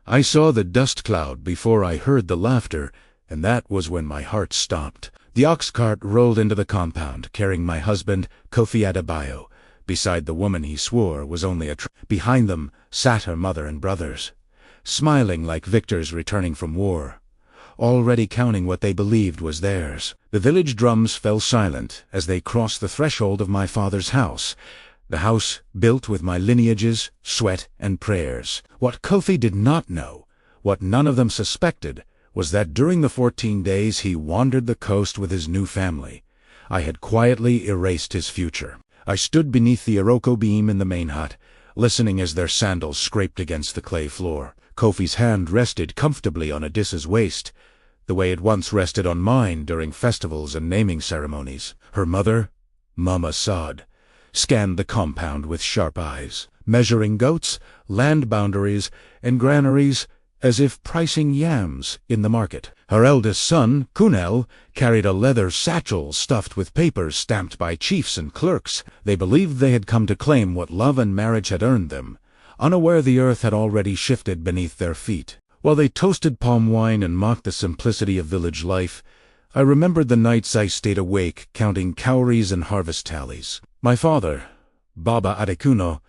I saw the dust cloud before I heard the laughter, and that was when my heart stopped. The ox cart rolled into the compound, carrying my husband, Kofi Adebayo. Beside the woman he swore was only a behind them sat her mother and brothers, smiling like victors returning from war, already counting what they believed was theirs. The village drums fell silent as they crossed the threshold of my father's house, the house built with my lineages, sweat, and prayers. What Kofi did not know, what none of them suspected, was that during the 14 days he wandered the coast with his new family, I had quietly erased his future. I stood beneath the Iroko beam in the main hut, listening as their sandals scraped against the clay floor. Kofi's hand rested comfortably on Adissa's waist, the way it once rested on mine during festivals and naming ceremonies. Her mother, Mama Sod, scanned the compound with sharp eyes, measuring goats, land boundaries, and granaries as if pricing yams in the market. Her eldest son, Kunel, carried a leather satchel stuffed with papers stamped by chiefs and clerks. They believed they had come to claim what love and marriage had earned them, unaware the earth had already shifted beneath their feet. While they toasted palm wine and mocked the simplicity of village life, I remembered the nights I stayed awake counting cowries and harvest tallies. My father, Baba Adekuno,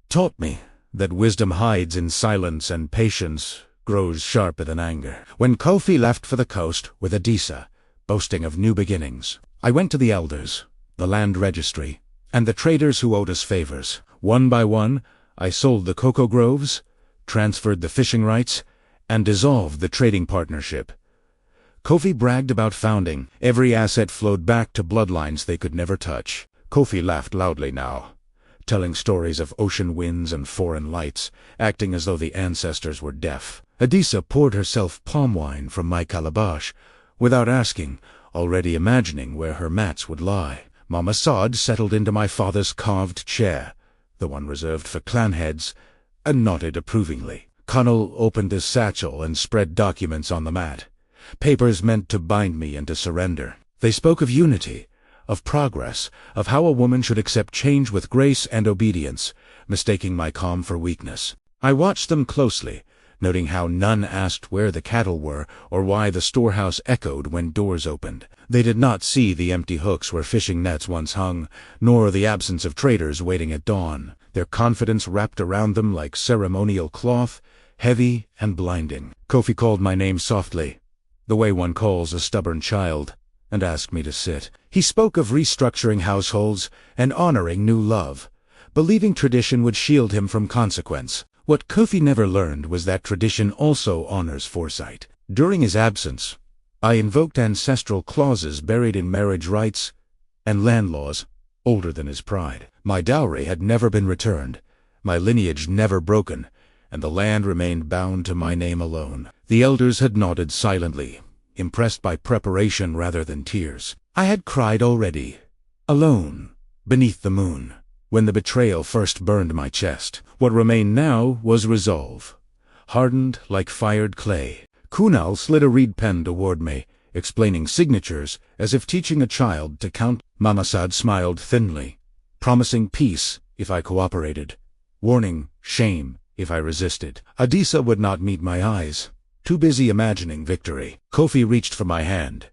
taught me that wisdom hides in silence and patience grows sharper than anger. When Kofi left for the coast with Adissa, boasting of new beginnings, I went to the elders, the land registry, and the traders who owed us favors. One by one, I sold the cocoa groves, transferred the fishing rights, and dissolved the trading partnership. Kofi bragged about founding. Every asset flowed back to bloodlines they could never touch. Kofi laughed loudly now, telling stories of ocean winds and foreign lights, acting as though the ancestors were deaf. Adissa poured herself palm wine from my calabash, without asking, already imagining where her mats would lie. Mama Sod settled into my father's carved chair, the one reserved for clan heads, and nodded approvingly. Connell opened his satchel and spread documents on the mat, papers meant to bind me into surrender. They spoke of unity, of progress, of how a woman should accept change with grace and obedience, mistaking my calm for weakness. I watched them closely, noting how none asked where the cattle were or why the storehouse echoed when doors opened. They did not see the empty hooks where fishing nets once hung, nor the absence of traders waiting at dawn. Their confidence wrapped around them like ceremonial cloth, heavy and blinding. Kofi called my name softly, the way one calls a stubborn child, and asked me to sit. He spoke of restructuring households and honoring new love, believing tradition would shield him from consequence. What Kofi never learned was that tradition also honors foresight. During his absence, I invoked ancestral clauses buried in marriage rights and land laws older than his pride. My dowry had never been returned, my lineage never broken, and the land remained bound to my name alone. The elders had nodded silently, impressed by preparation rather than tears. I had cried already, alone, beneath the moon, when the betrayal first burned my chest. What remained now was resolve, hardened like fired clay. Kunal slid a reed pen toward me, explaining signatures as if teaching a child to count. Mamasad smiled thinly, promising peace if I cooperated, warning shame if I resisted. Adissa would not meet my eyes, too busy imagining victory. Kofi reached for my hand,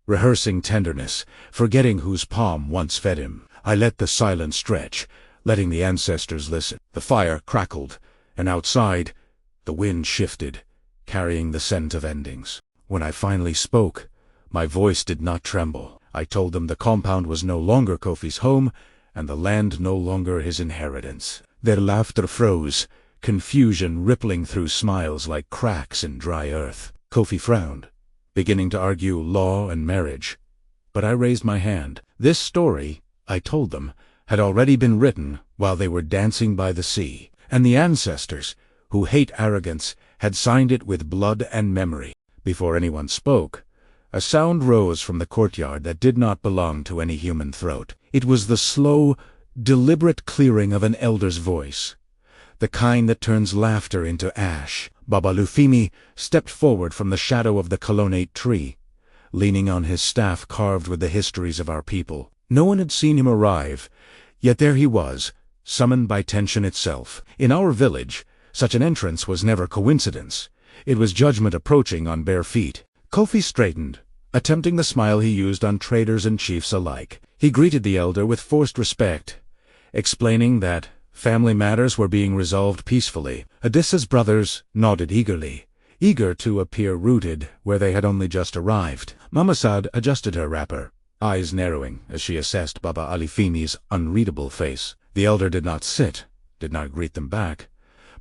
rehearsing tenderness, forgetting whose palm once fed him. I let the silence stretch, letting the ancestors listen. The fire crackled, and outside, the wind shifted, carrying the scent of endings. When I finally spoke, my voice did not tremble. I told them the compound was no longer Kofi's home, and the land no longer his inheritance. Their laughter froze, confusion rippling through smiles like cracks in dry earth. Kofi frowned, beginning to argue law and marriage. But I raised my hand. This story, I told them, had already been written while they were dancing by the sea, and the ancestors, who hate arrogance, had signed it with blood and memory. Before anyone spoke, a sound rose from the courtyard that did not belong to any human throat. It was the slow, deliberate clearing of an elder's voice, the kind that turns laughter into ash. Baba Lufimi stepped forward from the shadow of the colonnade tree, leaning on his staff carved with the histories of our people. No one had seen him arrive, yet there he was, summoned by tension itself. In our village, Such an entrance was never coincidence. It was judgment approaching on bare feet. Kofi straightened, attempting the smile he used on traders and chiefs alike. He greeted the elder with forced respect, explaining that family matters were being resolved peacefully. Odysseus' brothers nodded eagerly, eager to appear rooted where they had only just arrived. Mama Sad adjusted her wrapper, eyes narrowing as she assessed Baba Alifimi's unreadable face. The elder did not sit, did not greet them back,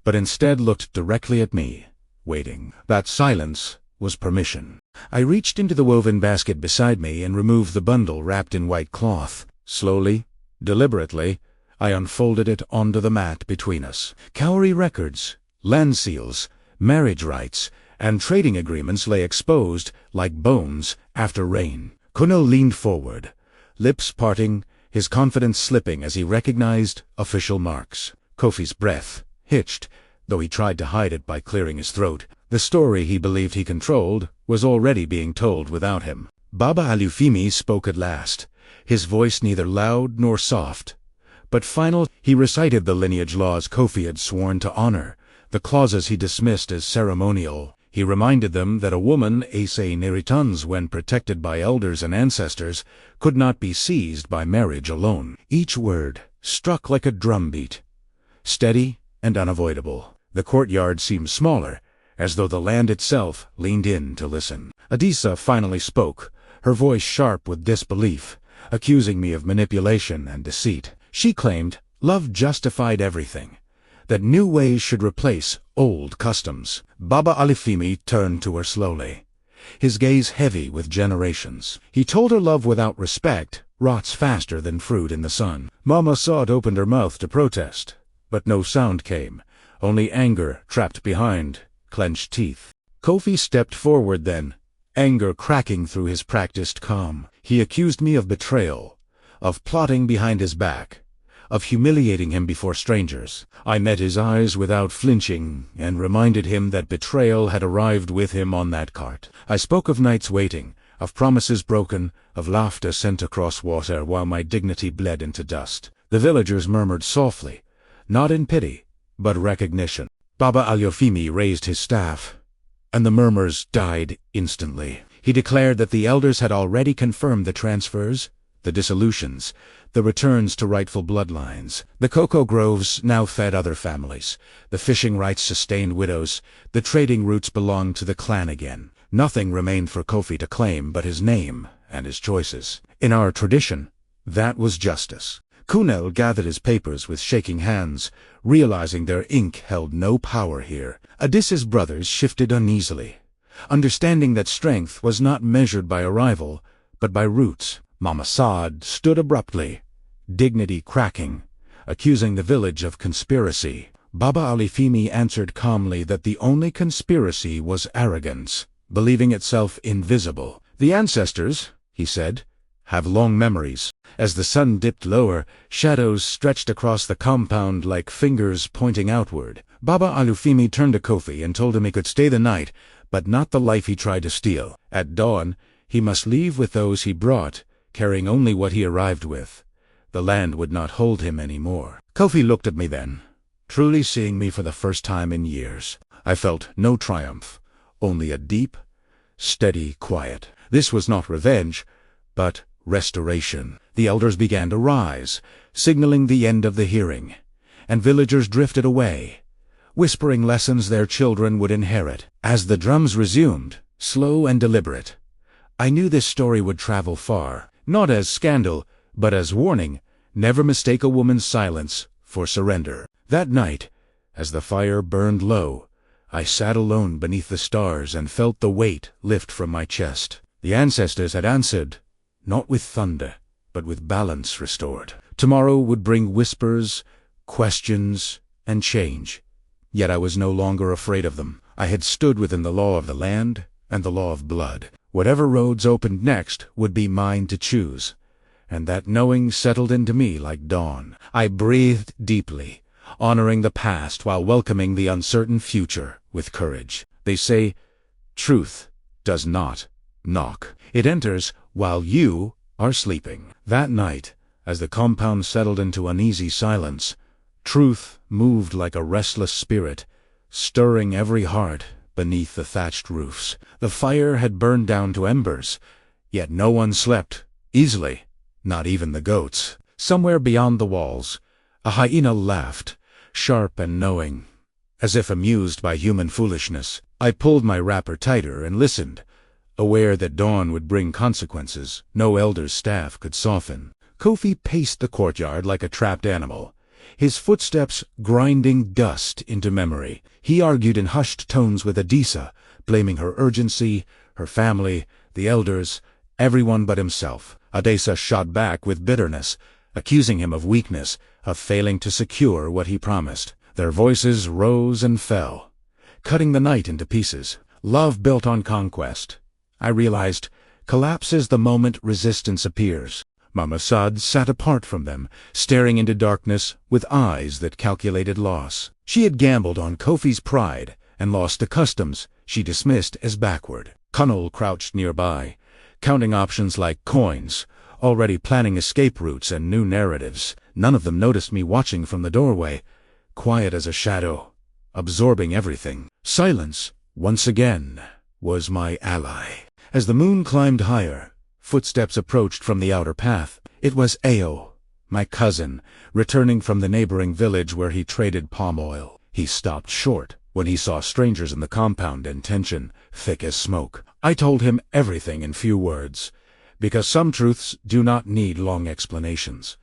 but instead looked directly at me, waiting. That silence was permission. I reached into the woven basket beside me and removed the bundle wrapped in white cloth. Slowly, deliberately, I unfolded it onto the mat between us. Cowrie records, land seals, marriage rights, and trading agreements lay exposed like bones after rain. Kuno leaned forward, lips parting, his confidence slipping as he recognized official marks. Kofi's breath hitched, though he tried to hide it by clearing his throat. The story he believed he controlled was already being told without him. Baba Alufimi spoke at last, his voice neither loud nor soft, but final. He recited the lineage laws Kofi had sworn to honor, the clauses he dismissed as ceremonial. He reminded them that a woman, Ace Neritans, when protected by elders and ancestors, could not be seized by marriage alone. Each word struck like a drumbeat, steady and unavoidable. The courtyard seemed smaller, as though the land itself leaned in to listen. Adisa finally spoke, her voice sharp with disbelief, accusing me of manipulation and deceit. She claimed love justified everything, that new ways should replace old customs. Baba Alifimi turned to her slowly, his gaze heavy with generations. He told her love without respect rots faster than fruit in the sun. Mama Saad opened her mouth to protest, but no sound came, only anger trapped behind clenched teeth. Kofi stepped forward then, anger cracking through his practiced calm. He accused me of betrayal, of plotting behind his back, of humiliating him before strangers. I met his eyes without flinching and reminded him that betrayal had arrived with him on that cart. I spoke of nights waiting, of promises broken, of laughter sent across water while my dignity bled into dust. The villagers murmured softly, not in pity, but recognition. Baba Alufimi raised his staff, and the murmurs died instantly. He declared that the elders had already confirmed the transfers, the dissolutions, the returns to rightful bloodlines. The cocoa groves now fed other families, the fishing rights sustained widows, the trading routes belonged to the clan again. Nothing remained for Kofi to claim but his name and his choices. In our tradition, that was justice. Kunel gathered his papers with shaking hands, realizing their ink held no power here. Odysseus' brothers shifted uneasily, understanding that strength was not measured by arrival, but by roots. Mama Saad stood abruptly, dignity cracking, accusing the village of conspiracy. Baba Alifimi answered calmly that the only conspiracy was arrogance, believing itself invisible. The ancestors, he said, have long memories. As the sun dipped lower, shadows stretched across the compound like fingers pointing outward. Baba Alufimi turned to Kofi and told him he could stay the night, but not the life he tried to steal. At dawn, he must leave with those he brought, carrying only what he arrived with. The land would not hold him any more. Kofi looked at me then, truly seeing me for the first time in years. I felt no triumph, only a deep, steady quiet. This was not revenge, but restoration. The elders began to rise, signaling the end of the hearing, and villagers drifted away, whispering lessons their children would inherit. As the drums resumed, slow and deliberate, I knew this story would travel far, not as scandal, but as warning. Never mistake a woman's silence for surrender. That night, as the fire burned low, I sat alone beneath the stars and felt the weight lift from my chest. The ancestors had answered, not with thunder, but with balance restored. Tomorrow would bring whispers, questions, and change. Yet I was no longer afraid of them. I had stood within the law of the land and the law of blood. Whatever roads opened next would be mine to choose, and that knowing settled into me like dawn. I breathed deeply, honoring the past while welcoming the uncertain future with courage. They say, truth does not knock. It enters while you are sleeping. That night, as the compound settled into uneasy silence, truth moved like a restless spirit, stirring every heart beneath the thatched roofs. The fire had burned down to embers, yet no one slept easily, not even the goats. Somewhere beyond the walls, a hyena laughed, sharp and knowing, as if amused by human foolishness. I pulled my wrapper tighter and listened, aware that dawn would bring consequences no elder's staff could soften. Kofi paced the courtyard like a trapped animal, his footsteps grinding dust into memory. He argued in hushed tones with Adisa, blaming her urgency, her family, the elders, everyone but himself. Adisa shot back with bitterness, accusing him of weakness, of failing to secure what he promised. Their voices rose and fell, cutting the night into pieces. Love built on conquest, I realized, collapses the moment resistance appears. Mama Sad sat apart from them, staring into darkness with eyes that calculated loss. She had gambled on Kofi's pride and lost to customs she dismissed as backward. Kunal crouched nearby, counting options like coins, already planning escape routes and new narratives. None of them noticed me watching from the doorway, quiet as a shadow, absorbing everything. Silence, once again, was my ally. As the moon climbed higher, footsteps approached from the outer path. It was Ao, my cousin, returning from the neighboring village where he traded palm oil. He stopped short when he saw strangers in the compound and tension, thick as smoke. I told him everything in few words, because some truths do not need long explanations.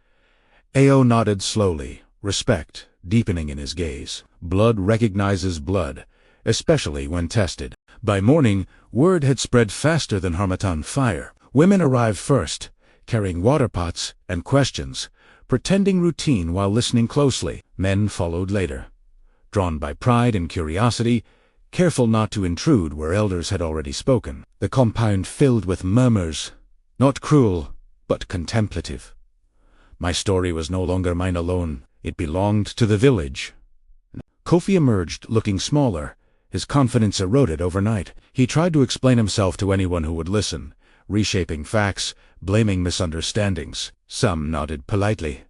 Ao nodded slowly, respect deepening in his gaze. Blood recognizes blood, especially when tested. By morning, word had spread faster than Harmattan fire. Women arrived first, carrying water pots and questions, pretending routine while listening closely. Men followed later, drawn by pride and curiosity, careful not to intrude where elders had already spoken. The compound filled with murmurs, not cruel, but contemplative. My story was no longer mine alone. It belonged to the village. Kofi emerged looking smaller, his confidence eroded overnight. He tried to explain himself to anyone who would listen, reshaping facts, blaming misunderstandings. Some nodded politely.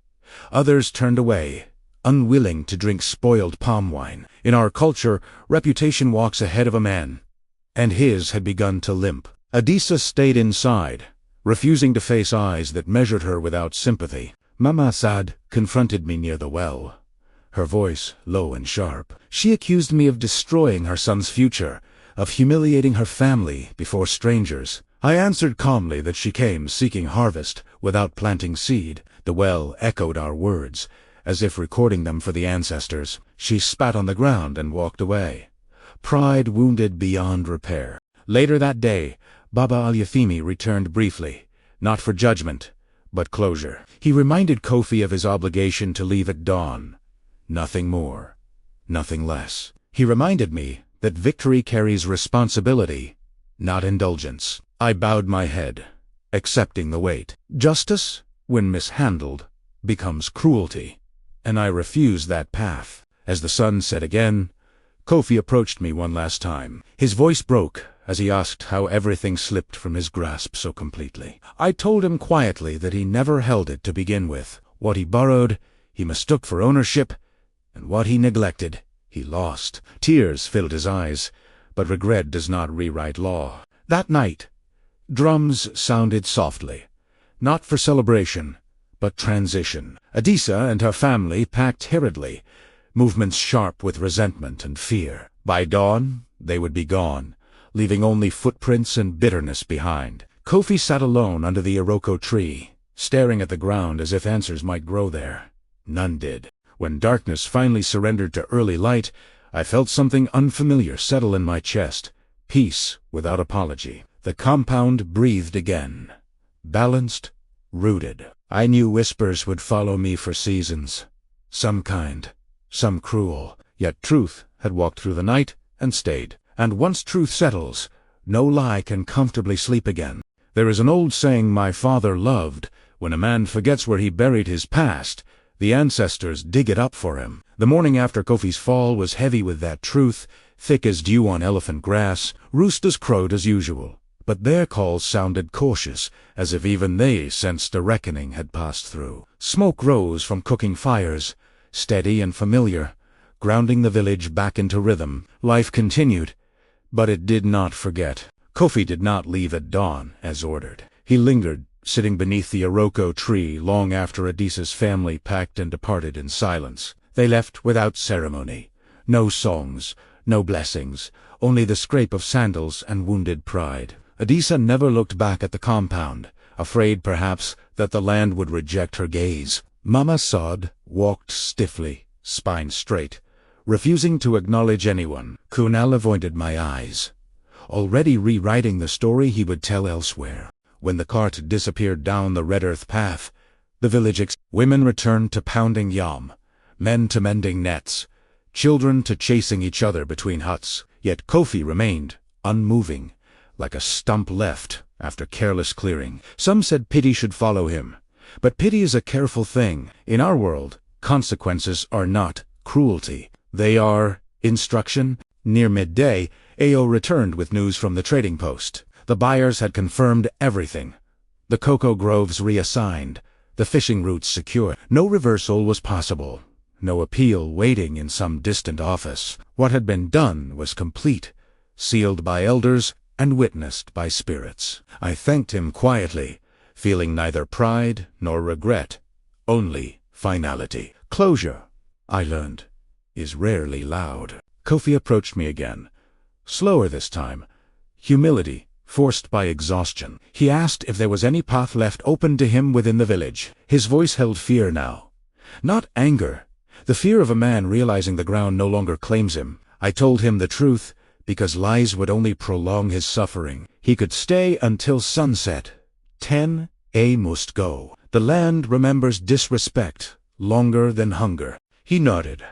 Others turned away, unwilling to drink spoiled palm wine. In our culture, reputation walks ahead of a man, and his had begun to limp. Adisa stayed inside, refusing to face eyes that measured her without sympathy. Mama Sad confronted me near the well, her voice low and sharp. She accused me of destroying her son's future, of humiliating her family before strangers. I answered calmly that she came seeking harvest without planting seed. The well echoed our words, as if recording them for the ancestors. She spat on the ground and walked away, pride wounded beyond repair. Later that day, Baba Al-Yathimi returned briefly, not for judgment, but closure. He reminded Kofi of his obligation to leave at dawn. Nothing more, nothing less. He reminded me that victory carries responsibility, not indulgence. I bowed my head, accepting the weight. Justice, when mishandled, becomes cruelty, and I refused that path. As the sun set again, Kofi approached me one last time. His voice broke as he asked how everything slipped from his grasp so completely. I told him quietly that he never held it to begin with. What he borrowed, he mistook for ownership, and what he neglected, he lost. Tears filled his eyes, but regret does not rewrite law. That night, drums sounded softly, not for celebration, but transition. Adisa and her family packed hurriedly, movements sharp with resentment and fear. By dawn, they would be gone, leaving only footprints and bitterness behind. Kofi sat alone under the Iroko tree, staring at the ground as if answers might grow there. None did. When darkness finally surrendered to early light, I felt something unfamiliar settle in my chest. Peace without apology. The compound breathed again. Balanced, rooted. I knew whispers would follow me for seasons. Some kind, some cruel. Yet truth had walked through the night and stayed. And once truth settles, no lie can comfortably sleep again. There is an old saying my father loved: when a man forgets where he buried his past, the ancestors dig it up for him. The morning after Kofi's fall was heavy with that truth, thick as dew on elephant grass. Roosters crowed as usual, but their calls sounded cautious, as if even they sensed a reckoning had passed through. Smoke rose from cooking fires, steady and familiar, grounding the village back into rhythm. Life continued, but it did not forget. Kofi did not leave at dawn, as ordered. He lingered, sitting beneath the Iroko tree long after Adisa's family packed and departed in silence. They left without ceremony. No songs, no blessings, only the scrape of sandals and wounded pride. Adisa never looked back at the compound, afraid perhaps that the land would reject her gaze. Mama Sod walked stiffly, spine straight, refusing to acknowledge anyone. Kunal avoided my eyes, already rewriting the story he would tell elsewhere. When the cart disappeared down the red earth path, the village women returned to pounding yam, men to mending nets, children to chasing each other between huts. Yet Kofi remained, unmoving, like a stump left after careless clearing. Some said pity should follow him, but pity is a careful thing. In our world, consequences are not cruelty. They are instruction. Near midday, Ao returned with news from the trading post. The buyers had confirmed everything. The cocoa groves reassigned, the fishing routes secure. No reversal was possible, no appeal waiting in some distant office. What had been done was complete, sealed by elders and witnessed by spirits. I thanked him quietly, feeling neither pride nor regret, only finality. Closure, I learned, is rarely loud. Kofi approached me again, slower this time. Humility, forced by exhaustion. He asked if there was any path left open to him within the village. His voice held fear now. Not anger, the fear of a man realizing the ground no longer claims him. I told him the truth, because lies would only prolong his suffering. He could stay until sunset. 10 A must go. The land remembers disrespect longer than hunger. He nodded,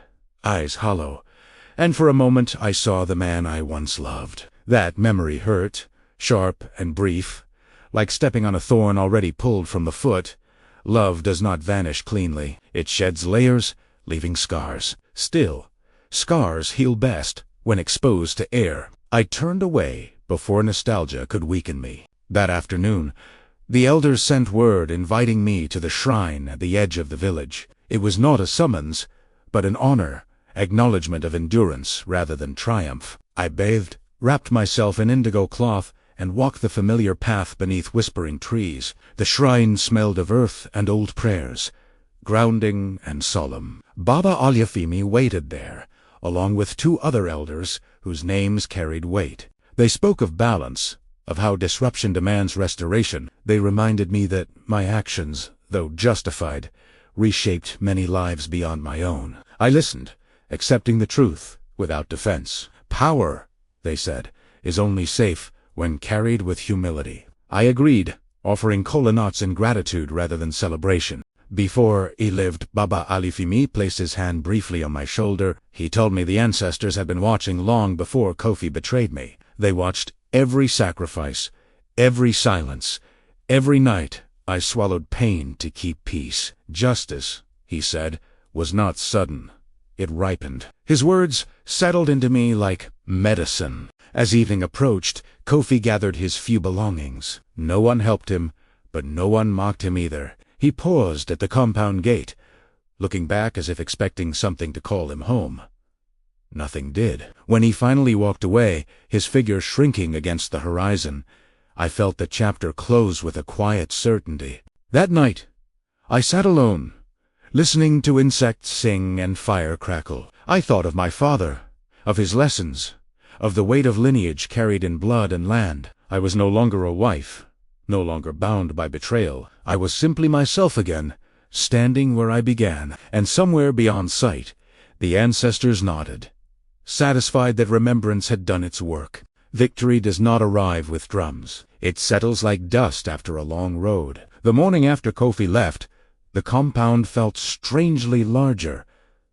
eyes hollow, and for a moment I saw the man I once loved. That memory hurt, sharp and brief, like stepping on a thorn already pulled from the foot. Love does not vanish cleanly. It sheds layers, leaving scars. Still, scars heal best when exposed to air. I turned away before nostalgia could weaken me. That afternoon, the elders sent word inviting me to the shrine at the edge of the village. It was not a summons, but an honor, acknowledgement of endurance rather than triumph. I bathed, wrapped myself in indigo cloth, and walked the familiar path beneath whispering trees. The shrine smelled of earth and old prayers, grounding and solemn. Baba Alyafimi waited there, along with 2 other elders whose names carried weight. They spoke of balance, of how disruption demands restoration. They reminded me that my actions, though justified, reshaped many lives beyond my own. I listened, accepting the truth without defense. Power, they said, is only safe when carried with humility. I agreed, offering kola nuts in gratitude rather than celebration. Before he lived, Baba Alifimi placed his hand briefly on my shoulder. He told me the ancestors had been watching long before Kofi betrayed me. They watched every sacrifice, every silence, every night. I swallowed pain to keep peace. Justice, he said, was not sudden. It ripened. His words settled into me like medicine. As evening approached, Kofi gathered his few belongings. No one helped him, but no one mocked him either. He paused at the compound gate, looking back as if expecting something to call him home. Nothing did. When he finally walked away, his figure shrinking against the horizon, I felt the chapter close with a quiet certainty. That night, I sat alone, listening to insects sing and fire crackle. I thought of my father, of his lessons, of the weight of lineage carried in blood and land. I was no longer a wife, no longer bound by betrayal. I was simply myself again, standing where I began. And somewhere beyond sight, the ancestors nodded, satisfied that remembrance had done its work. Victory does not arrive with drums. It settles like dust after a long road. The morning after Kofi left, the compound felt strangely larger,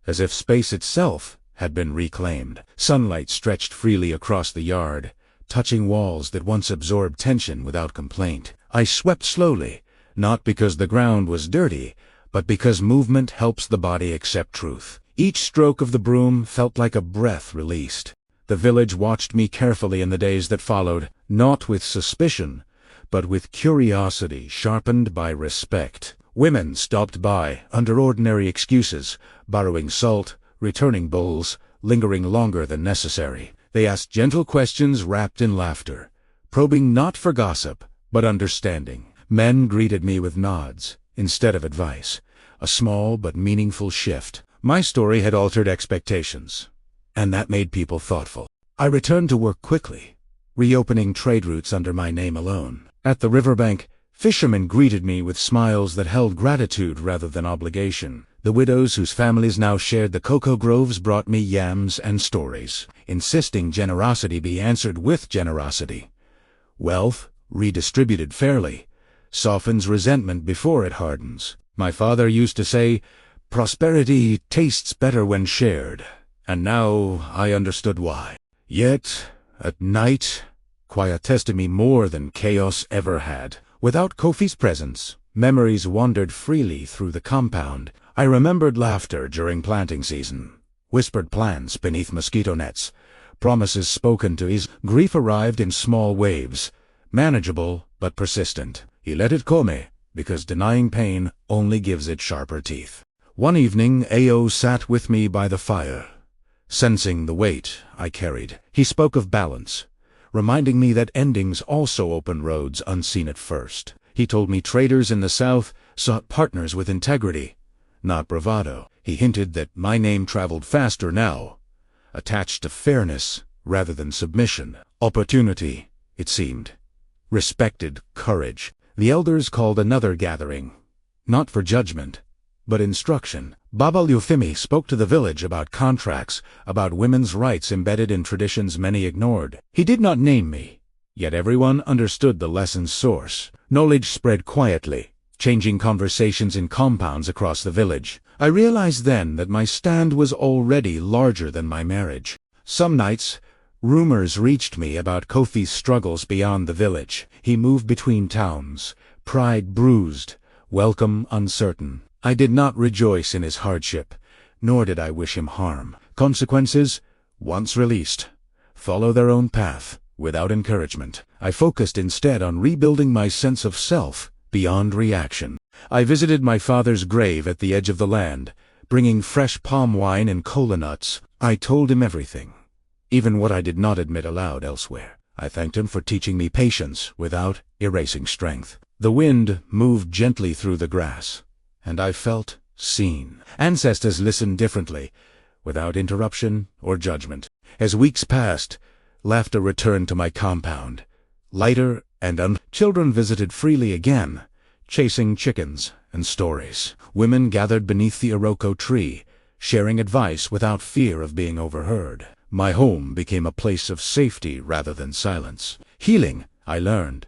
as if space itself had been reclaimed. Sunlight stretched freely across the yard, touching walls that once absorbed tension without complaint. I swept slowly, not because the ground was dirty, but because movement helps the body accept truth. Each stroke of the broom felt like a breath released. The village watched me carefully in the days that followed, not with suspicion, but with curiosity sharpened by respect. Women stopped by, under ordinary excuses, borrowing salt, returning bowls, lingering longer than necessary. They asked gentle questions wrapped in laughter, probing not for gossip, but understanding. Men greeted me with nods, instead of advice, a small but meaningful shift. My story had altered expectations, and that made people thoughtful. I returned to work quickly, reopening trade routes under my name alone. At the riverbank, fishermen greeted me with smiles that held gratitude rather than obligation. The widows whose families now shared the cocoa groves brought me yams and stories, insisting generosity be answered with generosity. Wealth, redistributed fairly, softens resentment before it hardens. My father used to say, "Prosperity tastes better when shared," and now I understood why. Yet, at night, quiet tested me more than chaos ever had. Without Kofi's presence, memories wandered freely through the compound. I remembered laughter during planting season, whispered plans beneath mosquito nets, promises spoken to ease. Grief arrived in small waves, manageable but persistent. He let it come, because denying pain only gives it sharper teeth. One evening, Ao sat with me by the fire, sensing the weight I carried. He spoke of balance, reminding me that endings also open roads unseen at first. He told me traders in the South sought partners with integrity, not bravado. He hinted that my name traveled faster now, attached to fairness rather than submission. Opportunity, it seemed, respected courage. The elders called another gathering, not for judgment, but instruction. Baba Lufimi spoke to the village about contracts, about women's rights embedded in traditions many ignored. He did not name me, yet everyone understood the lesson's source. Knowledge spread quietly, changing conversations in compounds across the village. I realized then that my stand was already larger than my marriage. Some nights, rumors reached me about Kofi's struggles beyond the village. He moved between towns, pride bruised, welcome uncertain. I did not rejoice in his hardship, nor did I wish him harm. Consequences, once released, follow their own path, without encouragement. I focused instead on rebuilding my sense of self, beyond reaction. I visited my father's grave at the edge of the land, bringing fresh palm wine and cola nuts. I told him everything, even what I did not admit aloud elsewhere. I thanked him for teaching me patience without erasing strength. The wind moved gently through the grass, and I felt seen. Ancestors listened differently, without interruption or judgment. As weeks passed, laughter returned to my compound, lighter and children visited freely again, chasing chickens and stories. Women gathered beneath the Iroko tree, sharing advice without fear of being overheard. My home became a place of safety rather than silence. Healing, I learned,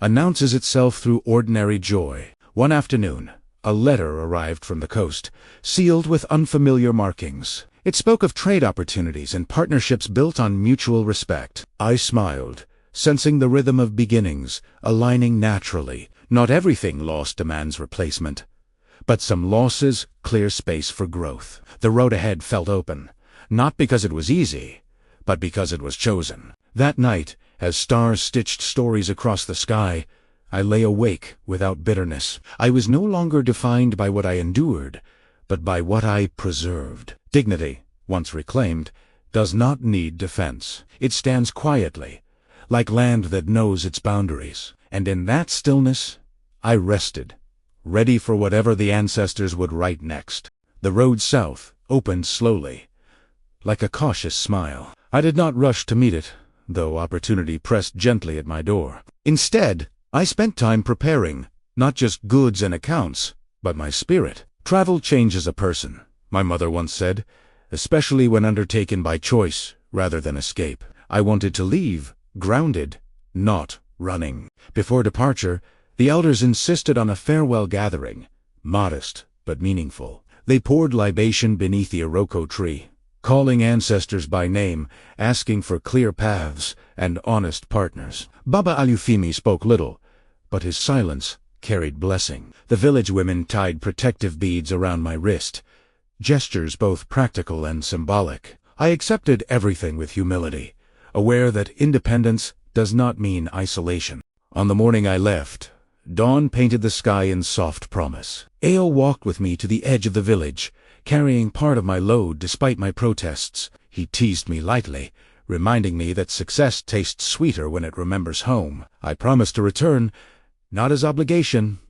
announces itself through ordinary joy. One afternoon, a letter arrived from the coast, sealed with unfamiliar markings. It spoke of trade opportunities and partnerships built on mutual respect. I smiled, sensing the rhythm of beginnings, aligning naturally. Not everything lost demands replacement, but some losses clear space for growth. The road ahead felt open, not because it was easy, but because it was chosen. That night, as stars stitched stories across the sky, I lay awake without bitterness. I was no longer defined by what I endured, but by what I preserved. Dignity, once reclaimed, does not need defense. It stands quietly, like land that knows its boundaries. And in that stillness, I rested, ready for whatever the ancestors would write next. The road south opened slowly, like a cautious smile. I did not rush to meet it, though opportunity pressed gently at my door. Instead, I spent time preparing, not just goods and accounts, but my spirit. Travel changes a person, my mother once said, especially when undertaken by choice rather than escape. I wanted to leave, grounded, not running. Before departure, the elders insisted on a farewell gathering, modest but meaningful. They poured libation beneath the Iroko tree, calling ancestors by name, asking for clear paths and honest partners. Baba Alufimi spoke little, but his silence carried blessing. The village women tied protective beads around my wrist, gestures both practical and symbolic. I accepted everything with humility, aware that independence does not mean isolation. On the morning I left, dawn painted the sky in soft promise. Ao walked with me to the edge of the village, carrying part of my load despite my protests. He teased me lightly, reminding me that success tastes sweeter when it remembers home. I promised to return, not as obligation,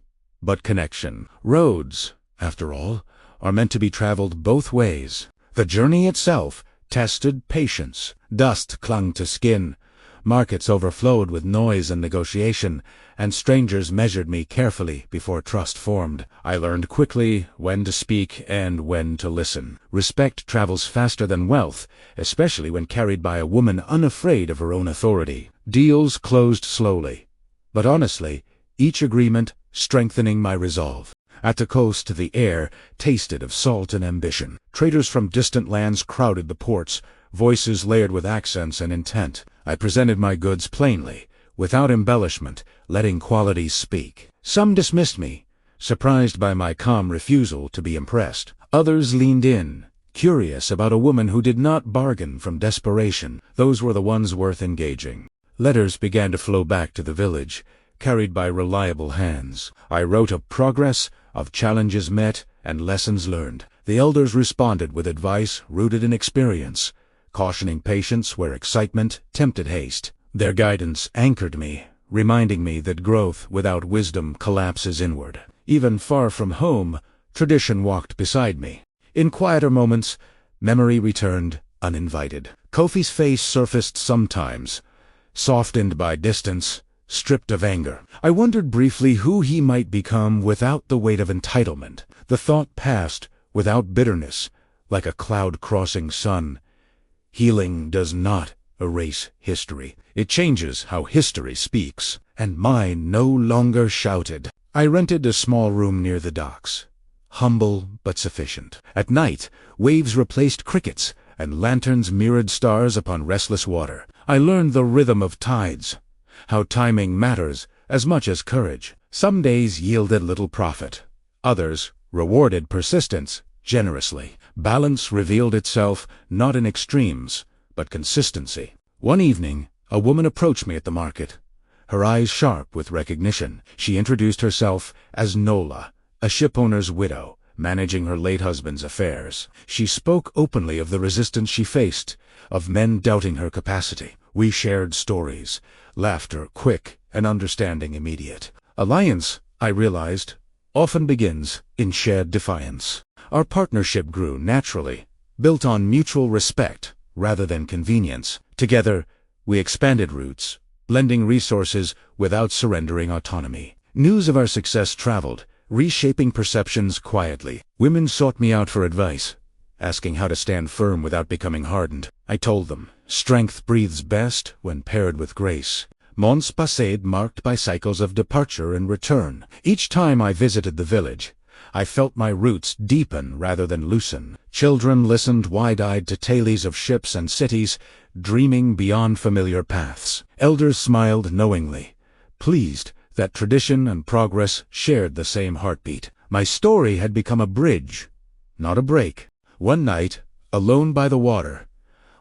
but connection. Roads, after all, are meant to be traveled both ways. The journey itself tested patience. Dust clung to skin. Markets overflowed with noise and negotiation, and strangers measured me carefully before trust formed. I learned quickly when to speak and when to listen. Respect travels faster than wealth, especially when carried by a woman unafraid of her own authority. Deals closed slowly, but honestly, each agreement strengthening my resolve. At the coast, the air tasted of salt and ambition. Traders from distant lands crowded the ports, voices layered with accents and intent. I presented my goods plainly, without embellishment, letting quality speak. Some dismissed me, surprised by my calm refusal to be impressed. Others leaned in, curious about a woman who did not bargain from desperation. Those were the ones worth engaging. Letters began to flow back to the village, carried by reliable hands. I wrote of progress, of challenges met, and lessons learned. The elders responded with advice rooted in experience, cautioning patience where excitement tempted haste. Their guidance anchored me, reminding me that growth without wisdom collapses inward. Even far from home, tradition walked beside me. In quieter moments, memory returned uninvited. Kofi's face surfaced sometimes, softened by distance, stripped of anger. I wondered briefly who he might become without the weight of entitlement. The thought passed without bitterness, like a cloud-crossing sun. Healing does not erase history. It changes how history speaks, and mine no longer shouted. I rented a small room near the docks, humble but sufficient. At night, waves replaced crickets, and lanterns mirrored stars upon restless water. I learned the rhythm of tides, how timing matters as much as courage. Some days yielded little profit. Others rewarded persistence generously. Balance revealed itself not in extremes, but consistency. One evening, a woman approached me at the market, her eyes sharp with recognition. She introduced herself as Nola, a shipowner's widow, managing her late husband's affairs. She spoke openly of the resistance she faced, of men doubting her capacity. We shared stories, laughter quick and understanding immediate. Alliance, I realized, often begins in shared defiance. Our partnership grew naturally, built on mutual respect rather than convenience. Together, we expanded routes, blending resources without surrendering autonomy. News of our success traveled, reshaping perceptions quietly. Women sought me out for advice, asking how to stand firm without becoming hardened. I told them, strength breathes best when paired with grace. Months passed marked by cycles of departure and return. Each time I visited the village, I felt my roots deepen rather than loosen. Children listened wide-eyed to tales of ships and cities, dreaming beyond familiar paths. Elders smiled knowingly, pleased that tradition and progress shared the same heartbeat. My story had become a bridge, not a break. One night, alone by the water,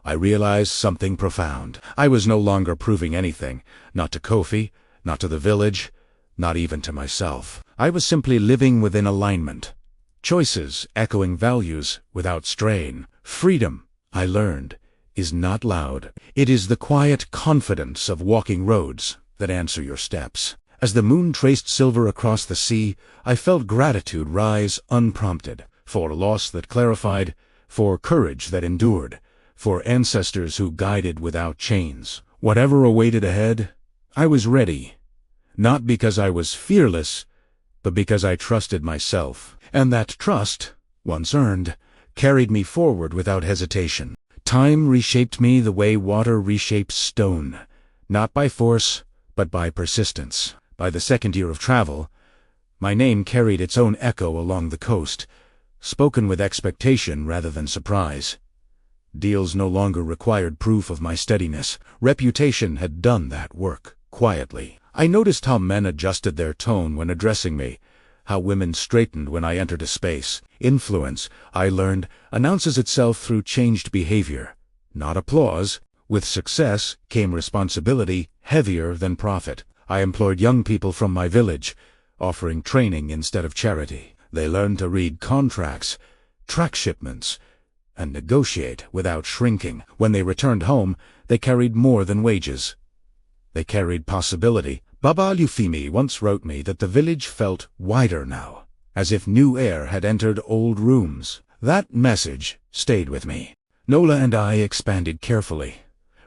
I realized something profound. I was no longer proving anything, not to Kofi, not to the village, not even to myself. I was simply living within alignment. Choices echoing values without strain. Freedom, I learned, is not loud. It is the quiet confidence of walking roads that answer your steps. As the moon traced silver across the sea, I felt gratitude rise unprompted, for loss that clarified, for courage that endured, for ancestors who guided without chains. Whatever awaited ahead, I was ready, not because I was fearless, but because I trusted myself. And that trust, once earned, carried me forward without hesitation. Time reshaped me the way water reshapes stone, not by force, but by persistence. By the second year of travel, my name carried its own echo along the coast, spoken with expectation rather than surprise. Deals no longer required proof of my steadiness. Reputation had done that work, quietly. I noticed how men adjusted their tone when addressing me, how women straightened when I entered a space. Influence, I learned, announces itself through changed behavior, not applause. With success came responsibility heavier than profit. I employed young people from my village, offering training instead of charity. They learned to read contracts, track shipments, and negotiate without shrinking. When they returned home, they carried more than wages. They carried possibility. Baba Lufimi once wrote me that the village felt wider now, as if new air had entered old rooms. That message stayed with me. Nola and I expanded carefully,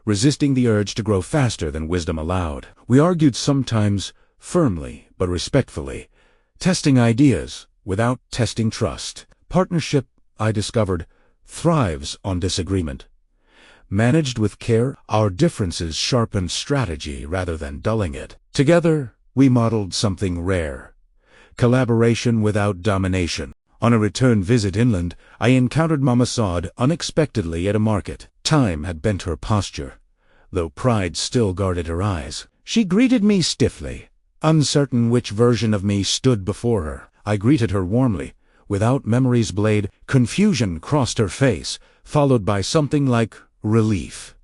resisting the urge to grow faster than wisdom allowed. We argued sometimes firmly but respectfully, testing ideas without testing trust. Partnership, I discovered, thrives on disagreement. Managed with care, our differences sharpened strategy rather than dulling it. Together, we modeled something rare: collaboration without domination. On a return visit inland, I encountered Mama Saad unexpectedly at a market. Time had bent her posture, though pride still guarded her eyes. She greeted me stiffly, uncertain which version of me stood before her. I greeted her warmly. Without memory's blade, confusion crossed her face, followed by something like relief.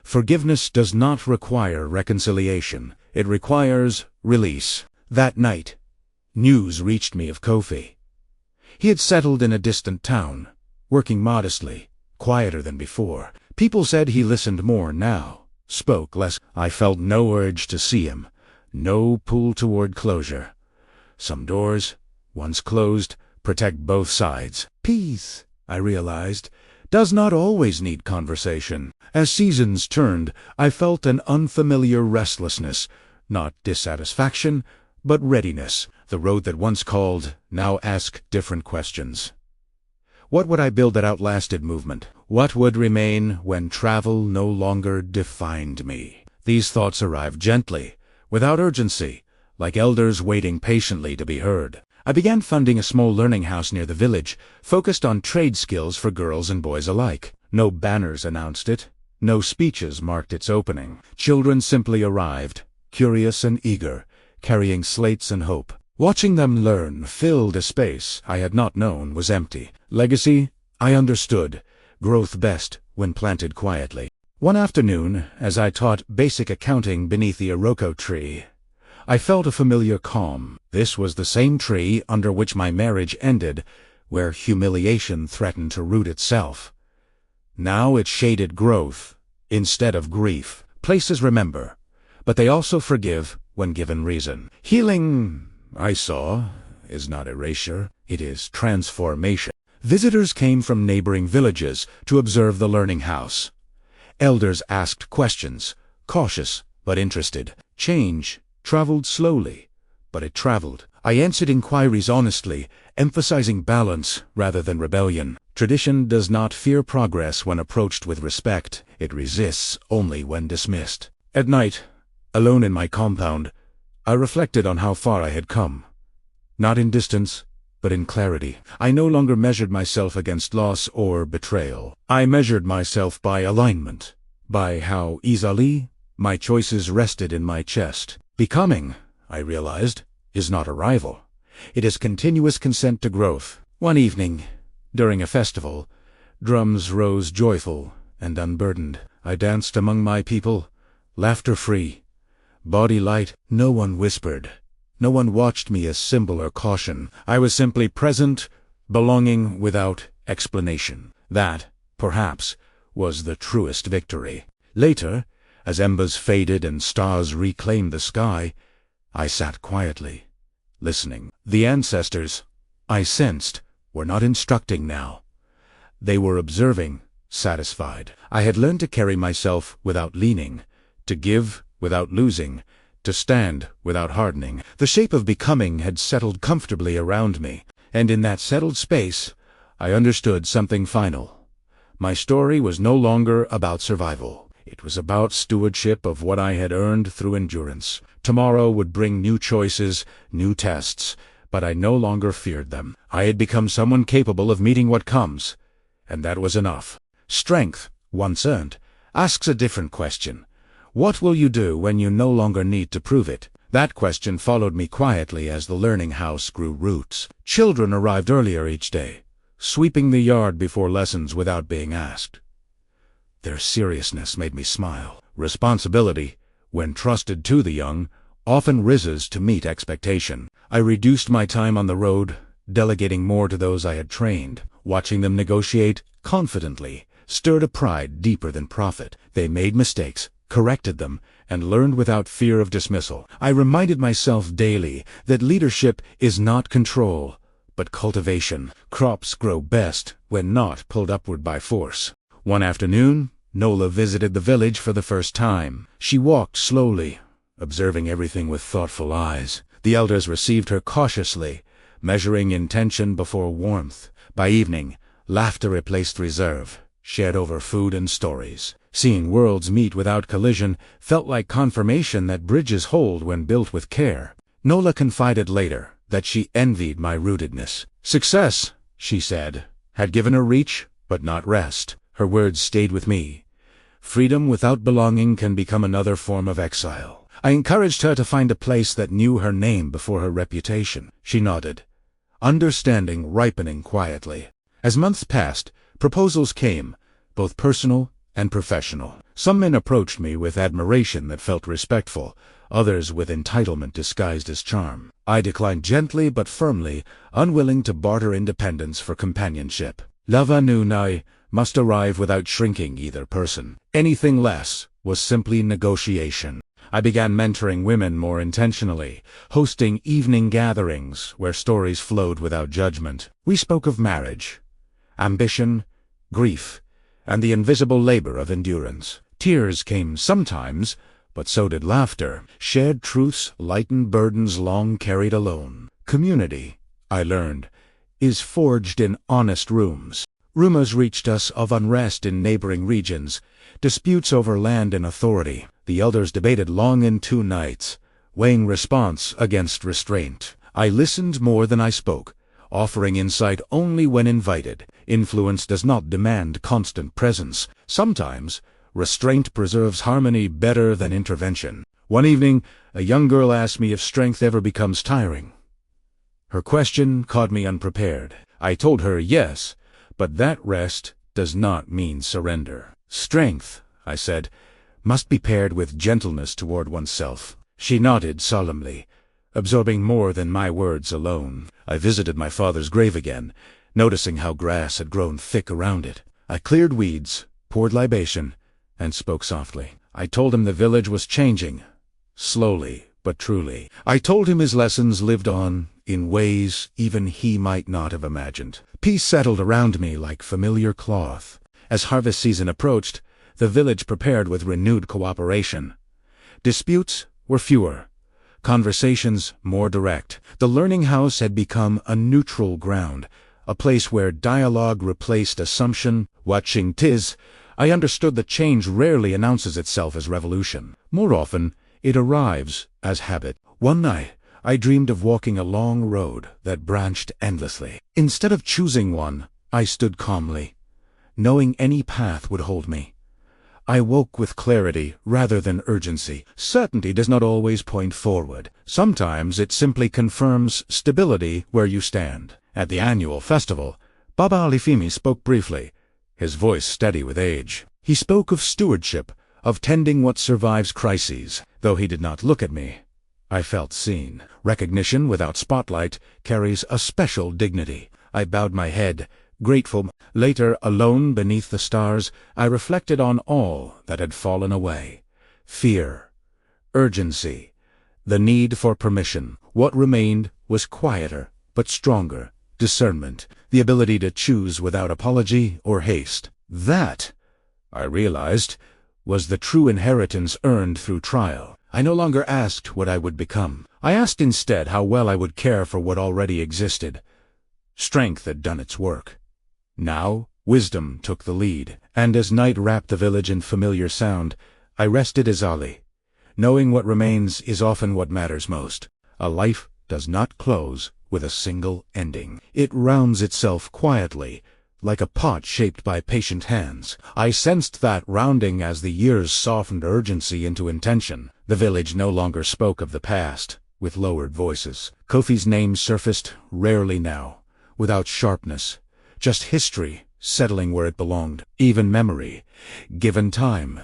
Forgiveness does not require reconciliation. It requires release. That night, news reached me of Kofi. He had settled in a distant town, working modestly, quieter than before. People said he listened more now, spoke less. I felt no urge to see him, no pull toward closure. Some doors, once closed, protect both sides. Peace, I realized, does not always need conversation. As seasons turned, I felt an unfamiliar restlessness, not dissatisfaction, but readiness. The road that once called now asked different questions. What would I build that outlasted movement? What would remain when travel no longer defined me? These thoughts arrived gently, without urgency, like elders waiting patiently to be heard. I began funding a small learning house near the village, focused on trade skills for girls and boys alike. No banners announced it. No speeches marked its opening. Children simply arrived, curious and eager, carrying slates and hope. Watching them learn filled a space I had not known was empty. Legacy, I understood, growth best when planted quietly. One afternoon, as I taught basic accounting beneath the Iroko tree, I felt a familiar calm. This was the same tree under which my marriage ended, where humiliation threatened to root itself. Now it shaded growth instead of grief. Places remember, but they also forgive when given reason. Healing, I saw, is not erasure, it is transformation. Visitors came from neighboring villages to observe the learning house. Elders asked questions, cautious but interested. Change traveled slowly, but it traveled. I answered inquiries honestly, emphasizing balance rather than rebellion. Tradition does not fear progress when approached with respect. It resists only when dismissed. At night, alone in my compound, I reflected on how far I had come. Not in distance, but in clarity. I no longer measured myself against loss or betrayal. I measured myself by alignment, by how easily my choices rested in my chest. Becoming, I realized, is not arrival. It is continuous consent to growth. One evening, during a festival, drums rose joyful and unburdened. I danced among my people, laughter free, body light. No one whispered. No one watched me as symbol or caution. I was simply present, belonging without explanation. That, perhaps, was the truest victory. Later, as embers faded and stars reclaimed the sky, I sat quietly, listening. The ancestors, I sensed, were not instructing now. They were observing, satisfied. I had learned to carry myself without leaning, to give without losing, to stand without hardening. The shape of becoming had settled comfortably around me, and in that settled space, I understood something final. My story was no longer about survival. It was about stewardship of what I had earned through endurance. Tomorrow would bring new choices, new tests, but I no longer feared them. I had become someone capable of meeting what comes, and that was enough. Strength, once earned, asks a different question. What will you do when you no longer need to prove it? That question followed me quietly as the learning house grew roots. Children arrived earlier each day, sweeping the yard before lessons without being asked. Their seriousness made me smile. Responsibility, when trusted to the young, often rises to meet expectation. I reduced my time on the road, delegating more to those I had trained. Watching them negotiate confidently stirred a pride deeper than profit. They made mistakes, corrected them, and learned without fear of dismissal. I reminded myself daily that leadership is not control, but cultivation. Crops grow best when not pulled upward by force. One afternoon, Nola visited the village for the first time. She walked slowly, observing everything with thoughtful eyes. The elders received her cautiously, measuring intention before warmth. By evening, laughter replaced reserve, shared over food and stories. Seeing worlds meet without collision felt like confirmation that bridges hold when built with care. Nola confided later that she envied my rootedness. Success, she said, had given her reach, but not rest. Her words stayed with me. Freedom without belonging can become another form of exile. I encouraged her to find a place that knew her name before her reputation. She nodded, understanding ripening quietly. As months passed, proposals came, both personal and professional. Some men approached me with admiration that felt respectful, others with entitlement disguised as charm. I declined gently but firmly, unwilling to barter independence for companionship. Lava Nunai must arrive without shrinking either person. Anything less was simply negotiation. I began mentoring women more intentionally, hosting evening gatherings where stories flowed without judgment. We spoke of marriage, ambition, grief, and the invisible labor of endurance. Tears came sometimes, but so did laughter. Shared truths lightened burdens long carried alone. Community, I learned, is forged in honest rooms. Rumors reached us of unrest in neighboring regions, disputes over land and authority. The elders debated long in 2 nights, weighing response against restraint. I listened more than I spoke, offering insight only when invited. Influence does not demand constant presence. Sometimes, restraint preserves harmony better than intervention. One evening, a young girl asked me if strength ever becomes tiring. Her question caught me unprepared. I told her yes, but that rest does not mean surrender. Strength, I said, must be paired with gentleness toward oneself. She nodded solemnly, absorbing more than my words alone. I visited my father's grave again, noticing how grass had grown thick around it. I cleared weeds, poured libation, and spoke softly. I told him the village was changing, slowly but truly. I told him his lessons lived on in ways even he might not have imagined. Peace settled around me like familiar cloth. As harvest season approached, the village prepared with renewed cooperation. Disputes were fewer, conversations more direct. The learning house had become a neutral ground, a place where dialogue replaced assumption. Watching Tiz, I understood that change rarely announces itself as revolution. More often, it arrives as habit. One night, I dreamed of walking a long road that branched endlessly. Instead of choosing one, I stood calmly, knowing any path would hold me. I woke with clarity rather than urgency. Certainty does not always point forward. Sometimes it simply confirms stability where you stand. At the annual festival, Baba Alifimi spoke briefly, his voice steady with age. He spoke of stewardship, of tending what survives crises. Though he did not look at me, I felt seen. Recognition without spotlight carries a special dignity. I bowed my head, grateful. Later, alone beneath the stars, I reflected on all that had fallen away. Fear, urgency, the need for permission. What remained was quieter, but stronger. Discernment, the ability to choose without apology or haste. That, I realized, was the true inheritance earned through trial. I no longer asked what I would become. I asked instead how well I would care for what already existed. Strength had done its work. Now, wisdom took the lead, and as night wrapped the village in familiar sound, I rested as Ali. Knowing what remains is often what matters most. A life does not close with a single ending. It rounds itself quietly, like a pot shaped by patient hands. I sensed that rounding as the years softened urgency into intention. The village no longer spoke of the past, with lowered voices. Kofi's name surfaced rarely now, without sharpness. Just history, settling where it belonged. Even memory, given time,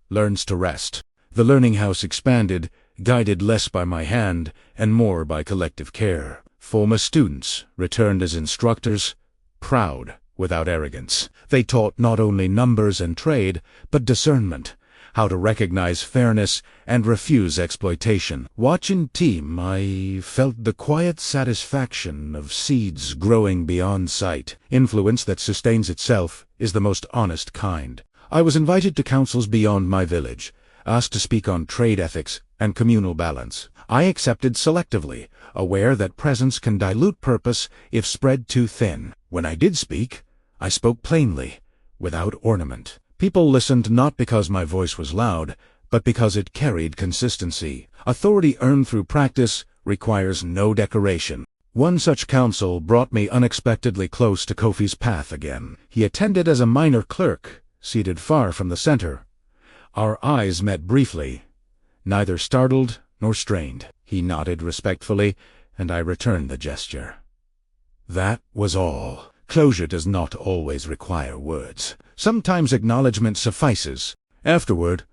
learns to rest. The learning house expanded, guided less by my hand and more by collective care. Former students returned as instructors, proud without arrogance. They taught not only numbers and trade, but discernment, how to recognize fairness and refuse exploitation. Watching Team, I felt the quiet satisfaction of seeds growing beyond sight. Influence that sustains itself is the most honest kind. I was invited to councils beyond my village, asked to speak on trade ethics and communal balance. I accepted selectively, aware that presence can dilute purpose if spread too thin. When I did speak, I spoke plainly, without ornament. People listened not because my voice was loud, but because it carried consistency. Authority earned through practice requires no decoration. One such council brought me unexpectedly close to Kofi's path again. He attended as a minor clerk, seated far from the center. Our eyes met briefly, neither startled nor strained. He nodded respectfully, and I returned the gesture. That was all. Closure does not always require words. Sometimes acknowledgement suffices. Afterward,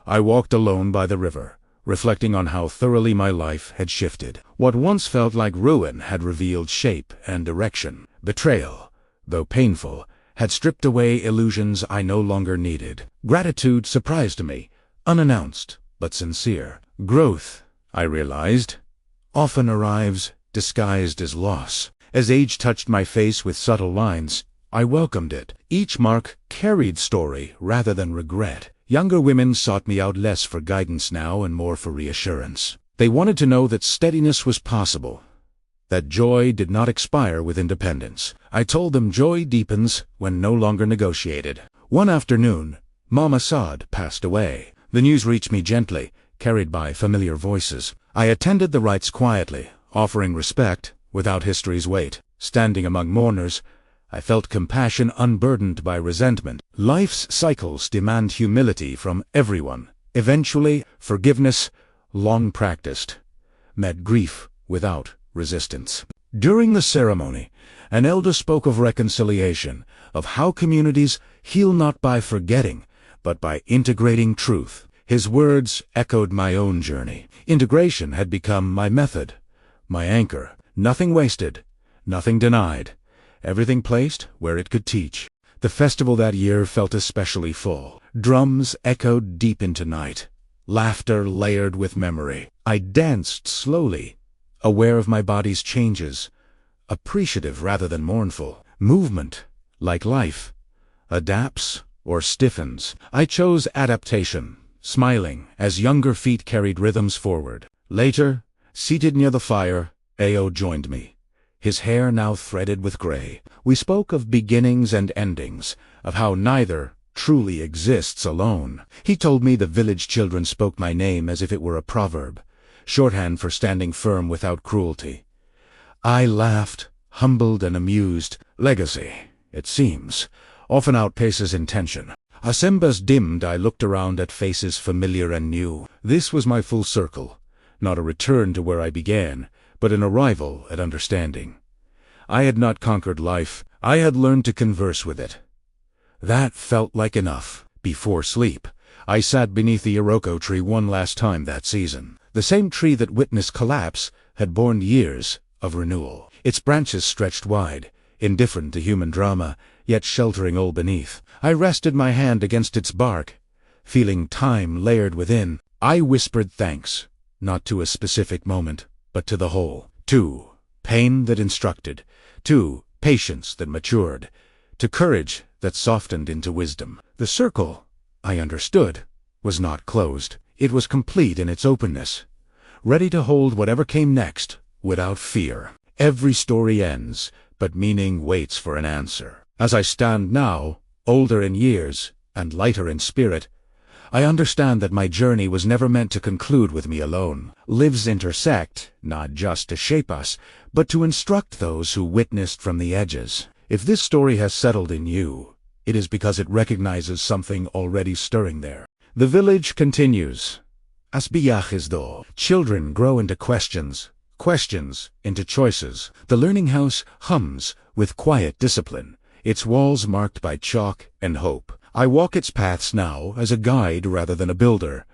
I walked alone by the river, reflecting on how thoroughly my life had shifted. What once felt like ruin had revealed shape and direction. Betrayal, though painful, had stripped away illusions I no longer needed. Gratitude surprised me, unannounced but sincere. Growth, I realized, often arrives disguised as loss. As age touched my face with subtle lines, I welcomed it. Each mark carried story rather than regret. Younger women sought me out less for guidance now and more for reassurance. They wanted to know that steadiness was possible, that joy did not expire with independence. I told them joy deepens when no longer negotiated. One afternoon, Mama Saad passed away. The news reached me gently, carried by familiar voices. I attended the rites quietly, offering respect without history's weight. Standing among mourners, I felt compassion unburdened by resentment. Life's cycles demand humility from everyone. Eventually, forgiveness, long practiced, met grief without resistance. During the ceremony, an elder spoke of reconciliation, of how communities heal not by forgetting, but by integrating truth. His words echoed my own journey. Integration had become my method, my anchor. Nothing wasted, nothing denied, everything placed where it could teach. The festival that year felt especially full. Drums echoed deep into night, laughter layered with memory. I danced slowly, aware of my body's changes, appreciative rather than mournful. Movement, like life, adapts or stiffens. I chose adaptation, smiling as younger feet carried rhythms forward. Later, seated near the fire, Ao joined me, his hair now threaded with gray. We spoke of beginnings and endings, of how neither truly exists alone. He told me the village children spoke my name as if it were a proverb, shorthand for standing firm without cruelty. I laughed, humbled and amused. Legacy, it seems, often outpaces intention. As embers dimmed, I looked around at faces familiar and new. This was my full circle, not a return to where I began, but an arrival at understanding. I had not conquered life, I had learned to converse with it. That felt like enough. Before sleep, I sat beneath the Iroko tree one last time that season. The same tree that witnessed collapse had borne years of renewal. Its branches stretched wide, indifferent to human drama, yet sheltering all beneath. I rested my hand against its bark, feeling time layered within. I whispered thanks, not to a specific moment, but to the whole. To pain that instructed, to patience that matured, to courage that softened into wisdom. The circle, I understood, was not closed. It was complete in its openness, ready to hold whatever came next, without fear. Every story ends, but meaning waits for an answer. As I stand now, older in years and lighter in spirit, I understand that my journey was never meant to conclude with me alone. Lives intersect, not just to shape us, but to instruct those who witnessed from the edges. If this story has settled in you, it is because it recognizes something already stirring there. The village continues. Asbiyahizdo. Children grow into questions, questions into choices. The learning house hums with quiet discipline, its walls marked by chalk and hope. I walk its paths now as a guide rather than a builder,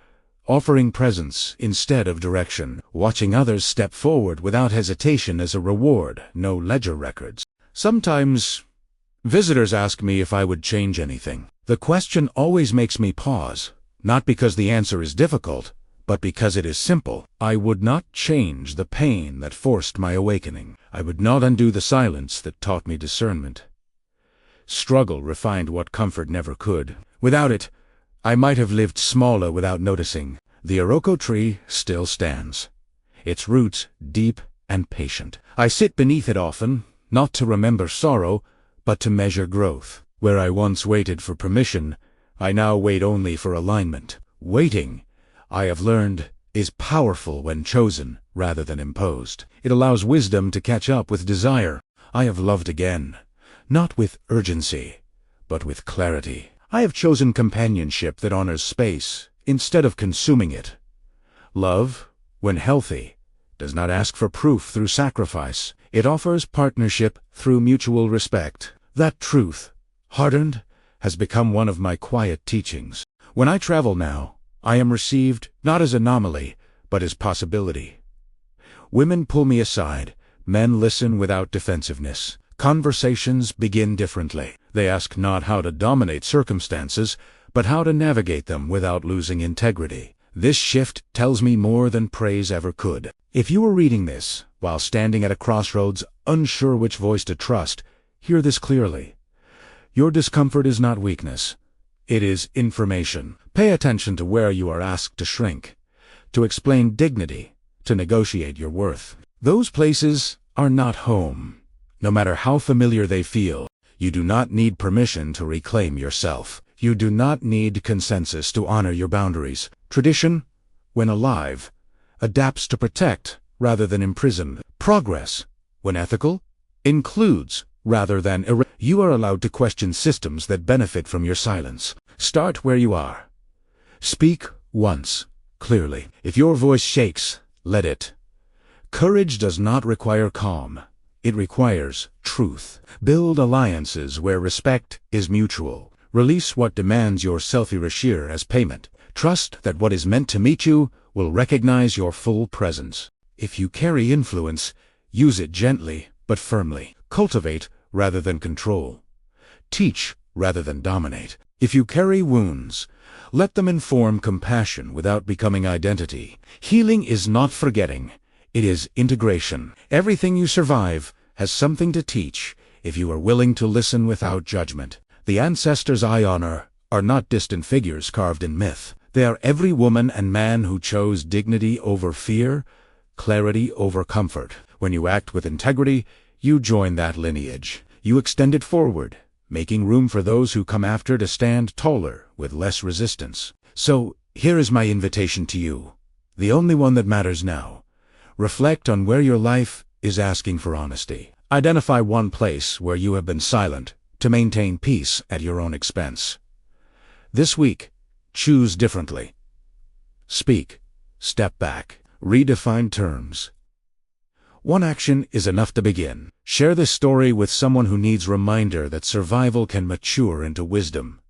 offering presence instead of direction, watching others step forward without hesitation as a reward, no ledger records. Sometimes Visitors ask me if I would change anything. The question always makes me pause, not because the answer is difficult, but because it is simple. I would not change the pain that forced my awakening. I would not undo the silence that taught me discernment. Struggle refined what comfort never could. Without it, I might have lived smaller without noticing. The Iroko tree still stands, its roots deep and patient. I sit beneath it often, not to remember sorrow, but to measure growth. Where I once waited for permission, I now wait only for alignment. Waiting, I have learned, is powerful when chosen rather than imposed. It allows wisdom to catch up with desire. I have loved again, not with urgency, but with clarity. I have chosen companionship that honors space instead of consuming it. Love, when healthy, does not ask for proof through sacrifice. It offers partnership through mutual respect. That truth, hardened, has become one of my quiet teachings. When I travel now, I am received not as anomaly, but as possibility. Women pull me aside, men listen without defensiveness. Conversations begin differently. They ask not how to dominate circumstances, but how to navigate them without losing integrity. This shift tells me more than praise ever could. If you are reading this while standing at a crossroads, unsure which voice to trust, hear this clearly. Your discomfort is not weakness. It is information. Pay attention to where you are asked to shrink, to explain dignity, to negotiate your worth. Those places are not home. No matter how familiar they feel, you do not need permission to reclaim yourself. You do not need consensus to honor your boundaries. Tradition, when alive, adapts to protect rather than imprison. Progress, when ethical, includes rather than erase. You are allowed to question systems that benefit from your silence. Start where you are. Speak once, clearly. If your voice shakes, let it. Courage does not require calm. It requires truth. Build alliances where respect is mutual. Release what demands your self-erasure as payment. Trust that what is meant to meet you will recognize your full presence. If you carry influence, use it gently but firmly. Cultivate rather than control. Teach rather than dominate. If you carry wounds, let them inform compassion without becoming identity. Healing is not forgetting. It is integration. Everything you survive has something to teach if you are willing to listen without judgment. The ancestors I honor are not distant figures carved in myth. They are every woman and man who chose dignity over fear, clarity over comfort. When you act with integrity, you join that lineage. You extend it forward, making room for those who come after to stand taller with less resistance. So, here is my invitation to you, the only one that matters now. Reflect on where your life is asking for honesty. Identify one place where you have been silent to maintain peace at your own expense. This week, choose differently. Speak, step back, redefine terms. One action is enough to begin. Share this story with someone who needs reminder that survival can mature into wisdom.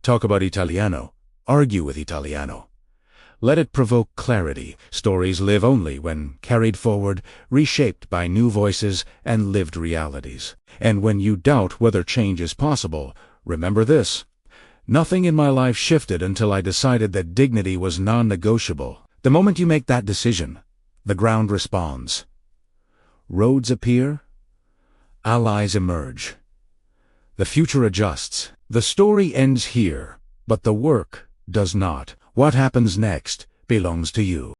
Talk about Italiano. Argue with Italiano. Let it provoke clarity. Stories live only when carried forward, reshaped by new voices and lived realities. And when you doubt whether change is possible, remember this. Nothing in my life shifted until I decided that dignity was non-negotiable. The moment you make that decision, the ground responds. Roads appear, allies emerge. The future adjusts. The story ends here, but the work does not. What happens next belongs to you.